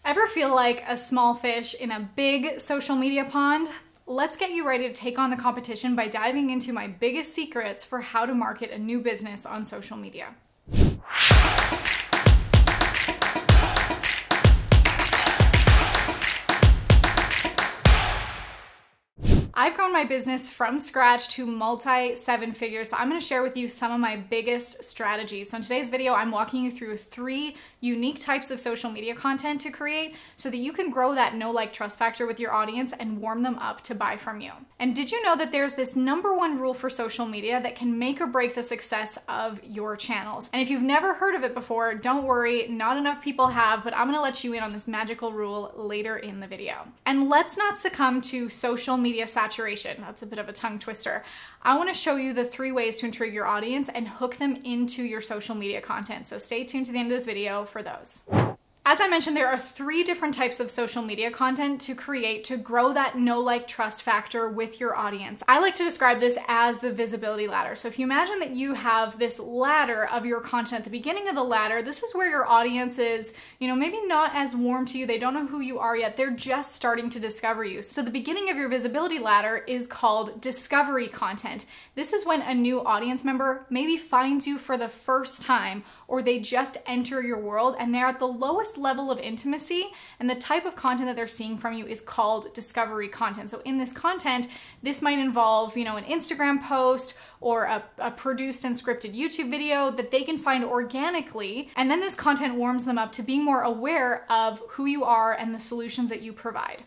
Ever feel like a small fish in a big social media pond? Let's get you ready to take on the competition by diving into my biggest secrets for how to market a new business on social media. I've grown my business from scratch to multi-seven figures, so I'm going to share with you some of my biggest strategies. So in today's video, I'm walking you through 3 unique types of social media content to create so that you can grow that know, like, trust factor with your audience and warm them up to buy from you. And did you know that there's this #1 rule for social media that can make or break the success of your channels? And if you've never heard of it before, don't worry, not enough people have, but I'm going to let you in on this magical rule later in the video. And let's not succumb to social media saturation. That's a bit of a tongue twister. I want to show you the 3 ways to intrigue your audience and hook them into your social media content. So stay tuned to the end of this video for those. As I mentioned, there are 3 different types of social media content to create to grow that know, like, trust factor with your audience. I like to describe this as the visibility ladder. So if you imagine that you have this ladder of your content, at the beginning of the ladder, this is where your audience is, maybe not as warm to you. They don't know who you are yet. They're just starting to discover you. So the beginning of your visibility ladder is called discovery content. This is when a new audience member maybe finds you for the first time, or they just enter your world and they're at the lowest level of intimacy, and the type of content that they're seeing from you is called discovery content. So in this content, this might involve, an Instagram post or a produced and scripted YouTube video that they can find organically, and then this content warms them up to being more aware of who you are and the solutions that you provide.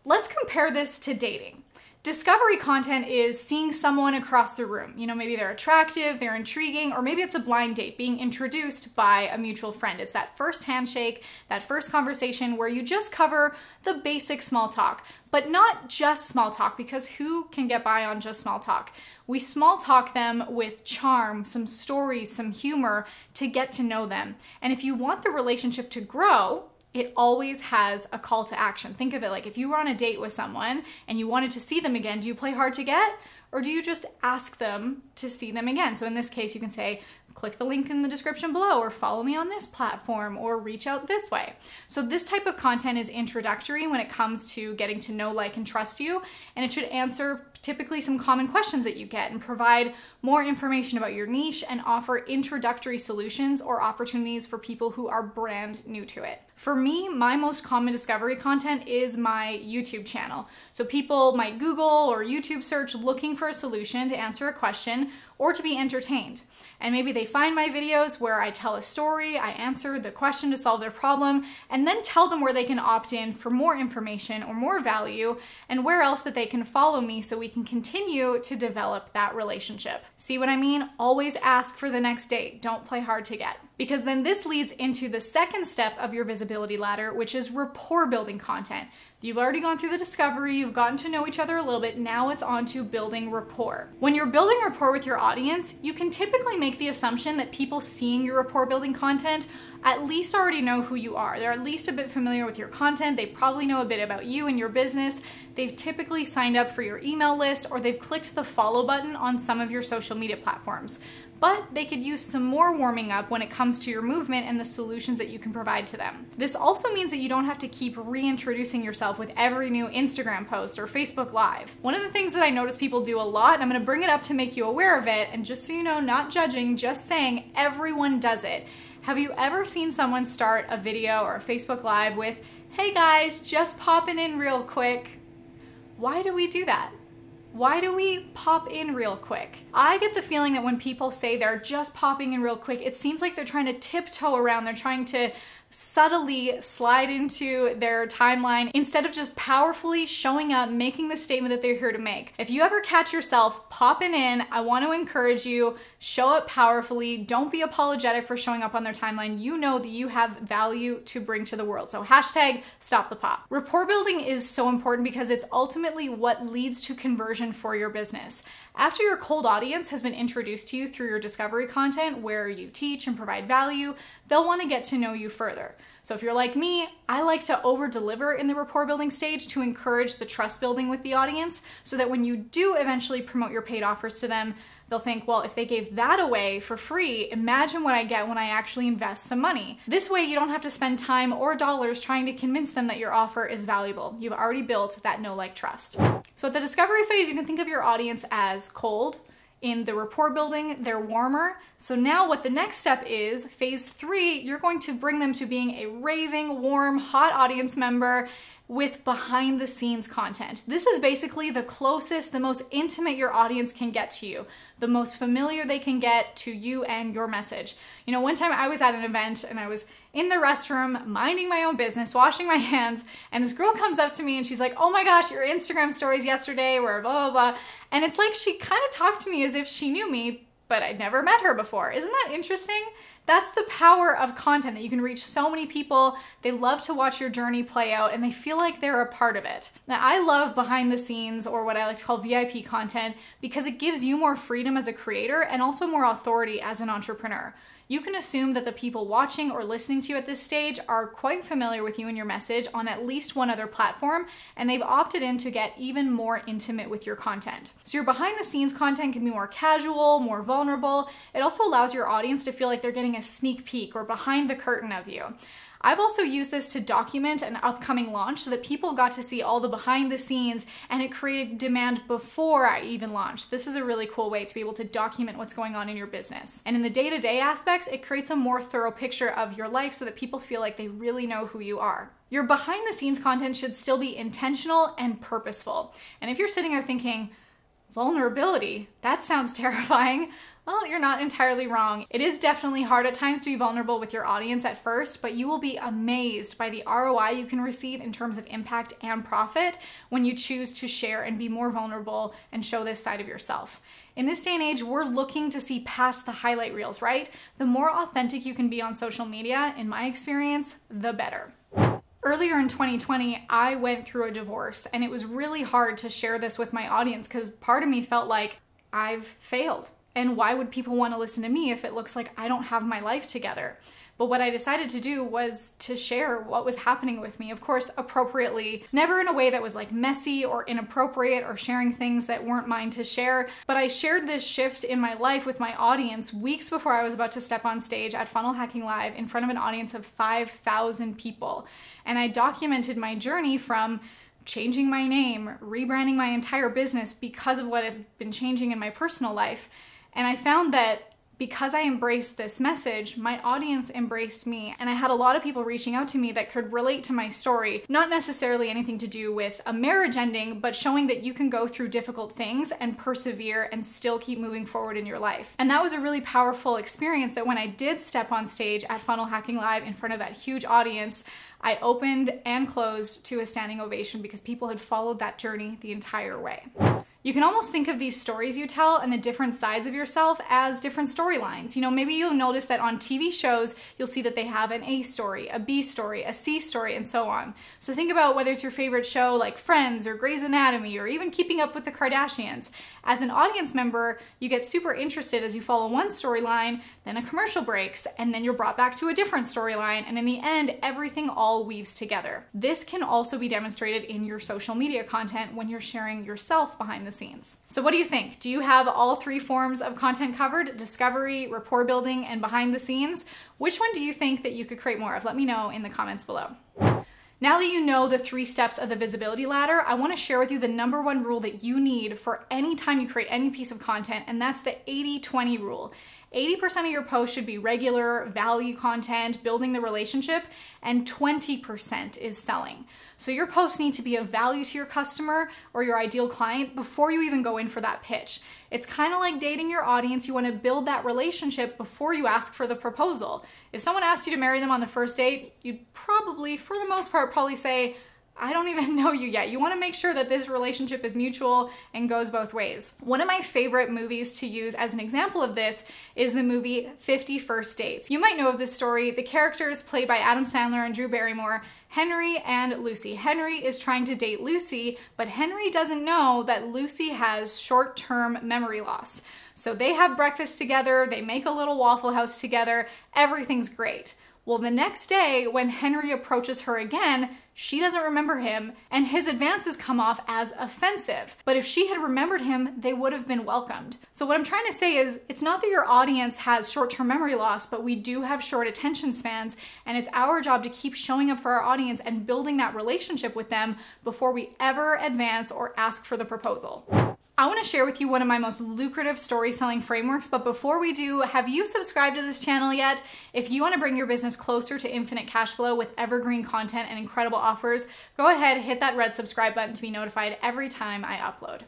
Let's compare this to dating. Discovery content is seeing someone across the room. Maybe they're attractive, they're intriguing, or maybe it's a blind date, being introduced by a mutual friend. It's that first handshake, that first conversation where you just cover the basic small talk, but not just small talk, because who can get by on just small talk? We small talk them with charm, some stories, some humor to get to know them. And if you want the relationship to grow, it always has a call to action. Think of it like if you were on a date with someone and you wanted to see them again, do you play hard to get? Or do you just ask them to see them again? So in this case, you can say, click the link in the description below, or follow me on this platform, or reach out this way. So this type of content is introductory when it comes to getting to know, like, and trust you, and it should answer typically some common questions that you get and provide more information about your niche and offer introductory solutions or opportunities for people who are brand new to it. For me, my most common discovery content is my YouTube channel. So people might Google or YouTube search looking for a solution to answer a question or to be entertained. And maybe they find my videos where I tell a story, I answer the question to solve their problem, and then tell them where they can opt in for more information or more value, and where else that they can follow me so we can continue to develop that relationship. See what I mean? Always ask for the next date. Don't play hard to get. Because then this leads into the second step of your visibility ladder, which is rapport building content. You've already gone through the discovery, you've gotten to know each other a little bit, now it's on to building rapport. When you're building rapport with your audience, you can typically make the assumption that people seeing your rapport building content at least already know who you are. They're at least a bit familiar with your content, they probably know a bit about you and your business, they've typically signed up for your email list, or they've clicked the follow button on some of your social media platforms. But they could use some more warming up when it comes to your movement and the solutions that you can provide to them. This also means that you don't have to keep reintroducing yourself with every new Instagram post or Facebook Live. One of the things that I notice people do a lot, and I'm gonna bring it up to make you aware of it, and just so you know, not judging, just saying, everyone does it. Have you ever seen someone start a video or a Facebook Live with, "Hey guys, just popping in real quick"? Why do we do that? Why do we pop in real quick? I get the feeling that when people say they're just popping in real quick, it seems like they're trying to tiptoe around, they're trying to subtly slide into their timeline instead of just powerfully showing up, making the statement that they're here to make. If you ever catch yourself popping in, I want to encourage you, show up powerfully. Don't be apologetic for showing up on their timeline. You know that you have value to bring to the world. So hashtag stop the pop. Rapport building is so important because it's ultimately what leads to conversion for your business. After your cold audience has been introduced to you through your discovery content where you teach and provide value, they'll want to get to know you further. further. So if you're like me, I like to over-deliver in the rapport building stage to encourage the trust building with the audience so that when you do eventually promote your paid offers to them, they'll think, well, if they gave that away for free, imagine what I get when I actually invest some money. This way, you don't have to spend time or dollars trying to convince them that your offer is valuable. You've already built that know, like, trust. So at the discovery phase, you can think of your audience as cold. In the rapport building, they're warmer. So now what the next step is, phase 3, you're going to bring them to being a raving, warm, hot audience member with behind the scenes content. This is basically the closest, the most intimate your audience can get to you, the most familiar they can get to you and your message. You know, one time I was at an event and I was in the restroom, minding my own business, washing my hands, and this girl comes up to me and she's like, oh my gosh, your Instagram stories yesterday were blah, blah, blah. And it's like she kind of talked to me as if she knew me, but I'd never met her before. Isn't that interesting? That's the power of content, that you can reach so many people. They love to watch your journey play out and they feel like they're a part of it. Now, I love behind the scenes, or what I like to call VIP content, because it gives you more freedom as a creator and also more authority as an entrepreneur. You can assume that the people watching or listening to you at this stage are quite familiar with you and your message on at least one other platform, and they've opted in to get even more intimate with your content. So your behind the scenes content can be more casual, more vulnerable. It also allows your audience to feel like they're getting a sneak peek or behind the curtain of you. I've also used this to document an upcoming launch so that people got to see all the behind the scenes, and it created demand before I even launched. This is a really cool way to be able to document what's going on in your business. And in the day-to-day aspects, it creates a more thorough picture of your life so that people feel like they really know who you are. Your behind the scenes content should still be intentional and purposeful. And if you're sitting there thinking, vulnerability, that sounds terrifying. Well, you're not entirely wrong. It is definitely hard at times to be vulnerable with your audience at first, but you will be amazed by the ROI you can receive in terms of impact and profit when you choose to share and be more vulnerable and show this side of yourself. In this day and age, we're looking to see past the highlight reels, right? The more authentic you can be on social media, in my experience, the better. Earlier in 2020, I went through a divorce, and it was really hard to share this with my audience because part of me felt like I've failed. And why would people want to listen to me if it looks like I don't have my life together? But what I decided to do was to share what was happening with me, of course, appropriately, never in a way that was like messy or inappropriate or sharing things that weren't mine to share. But I shared this shift in my life with my audience weeks before I was about to step on stage at Funnel Hacking Live in front of an audience of 5,000 people. And I documented my journey from changing my name, rebranding my entire business because of what had been changing in my personal life. And I found that because I embraced this message, my audience embraced me. And I had a lot of people reaching out to me that could relate to my story, not necessarily anything to do with a marriage ending, but showing that you can go through difficult things and persevere and still keep moving forward in your life. And that was a really powerful experience that when I did step on stage at Funnel Hacking Live in front of that huge audience, I opened and closed to a standing ovation because people had followed that journey the entire way. You can almost think of these stories you tell and the different sides of yourself as different storylines. You know, maybe you'll notice that on TV shows, you'll see that they have an A story, a B story, a C story, and so on. So think about whether it's your favorite show like Friends or Grey's Anatomy or even Keeping Up with the Kardashians. As an audience member, you get super interested as you follow one storyline, then a commercial breaks, and then you're brought back to a different storyline, and in the end, everything all weaves together. This can also be demonstrated in your social media content when you're sharing yourself behind the scenes. So what do you think? Do you have all three forms of content covered? Discovery, rapport building, and behind the scenes? Which one do you think that you could create more of? Let me know in the comments below. Now that you know the 3 steps of the visibility ladder, I want to share with you the #1 rule that you need for any time you create any piece of content, and that's the 80-20 rule. 80% of your posts should be regular value content, building the relationship, and 20% is selling. So your posts need to be of value to your customer or your ideal client before you even go in for that pitch. It's kind of like dating your audience. You want to build that relationship before you ask for the proposal. If someone asked you to marry them on the first date, you'd probably, for the most part, say, I don't even know you yet. You want to make sure that this relationship is mutual and goes both ways. One of my favorite movies to use as an example of this is the movie 50 First Dates. You might know of this story. The characters played by Adam Sandler and Drew Barrymore, Henry and Lucy. Henry is trying to date Lucy, but Henry doesn't know that Lucy has short-term memory loss. So they have breakfast together, they make a little Waffle House together, everything's great. Well, the next day when Henry approaches her again, she doesn't remember him, and his advances come off as offensive. But if she had remembered him, they would have been welcomed. So what I'm trying to say is, it's not that your audience has short-term memory loss, but we do have short attention spans, and it's our job to keep showing up for our audience and building that relationship with them before we ever advance or ask for the proposal. I want to share with you one of my most lucrative story selling frameworks, but before we do, have you subscribed to this channel yet? If you want to bring your business closer to infinite cash flow with evergreen content and incredible offers, go ahead, hit that red subscribe button to be notified every time I upload.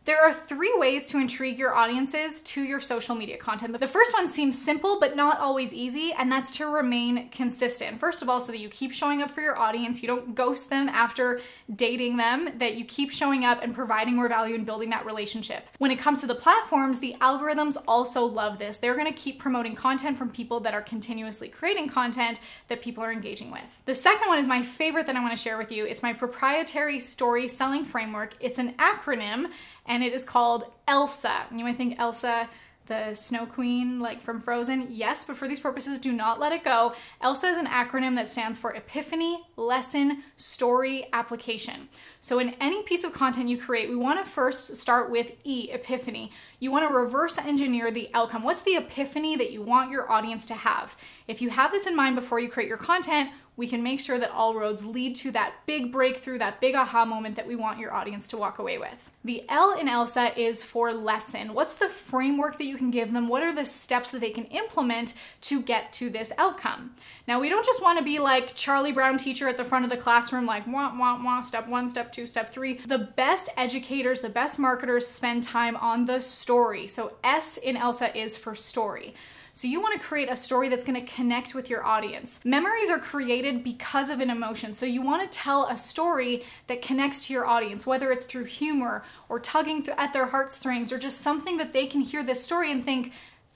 There are 3 ways to intrigue your audiences to your social media content. The first one seems simple, but not always easy, and that's to remain consistent. First of all, so that you keep showing up for your audience, you don't ghost them after dating them, that you keep showing up and providing more value and building that relationship. When it comes to the platforms, the algorithms also love this. They're gonna keep promoting content from people that are continuously creating content that people are engaging with. The second one is my favorite that I wanna share with you. It's my proprietary story selling framework. It's an acronym, and it is called ELSA. You might think Elsa, the Snow Queen, like from Frozen. Yes, but for these purposes, do not let it go. ELSA is an acronym that stands for Epiphany, Lesson, Story, Application. So in any piece of content you create, we want to first start with E, Epiphany. You want to reverse engineer the outcome. What's the epiphany that you want your audience to have? If you have this in mind before you create your content, we can make sure that all roads lead to that big breakthrough, that big aha moment that we want your audience to walk away with. The L in ELSA is for lesson. What's the framework that you can give them? What are the steps that they can implement to get to this outcome? Now, we don't just want to be like Charlie Brown teacher at the front of the classroom, like wah, wah, wah, step 1, step 2, step 3. The best educators, the best marketers spend time on the story. So S in ELSA is for story. So you want to create a story that's going to connect with your audience. Memories are created because of an emotion. So you want to tell a story that connects to your audience, whether it's through humor or tugging at their heartstrings or just something that they can hear this story and think,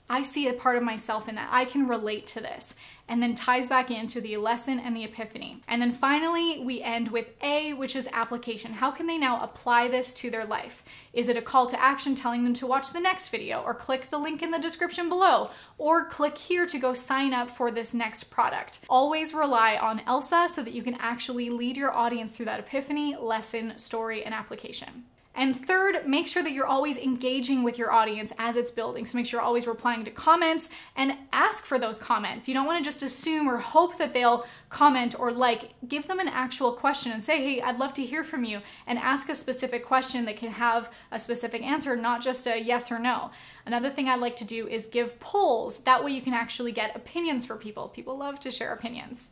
I see a part of myself in that. I can relate to this. And then ties back into the lesson and the epiphany. And then finally, we end with A, which is application. How can they now apply this to their life? Is it a call to action telling them to watch the next video, or click the link in the description below, or click here to go sign up for this next product? Always rely on ELSA so that you can actually lead your audience through that epiphany, lesson, story, and application. And third, make sure that you're always engaging with your audience as it's building. So make sure you're always replying to comments and ask for those comments. You don't want to just assume or hope that they'll comment or like. Give them an actual question and say, hey, I'd love to hear from you, and ask a specific question that can have a specific answer, not just a yes or no. Another thing I like to do is give polls. That way you can actually get opinions for people. People love to share opinions.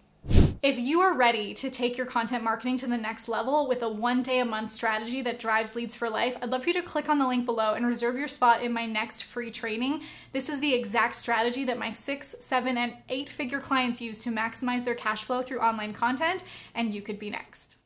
If you are ready to take your content marketing to the next level with a 1-day-a-month strategy that drives leads for life, I'd love for you to click on the link below and reserve your spot in my next free training. This is the exact strategy that my 6, 7, and 8-figure clients use to maximize their cash flow through online content, and you could be next.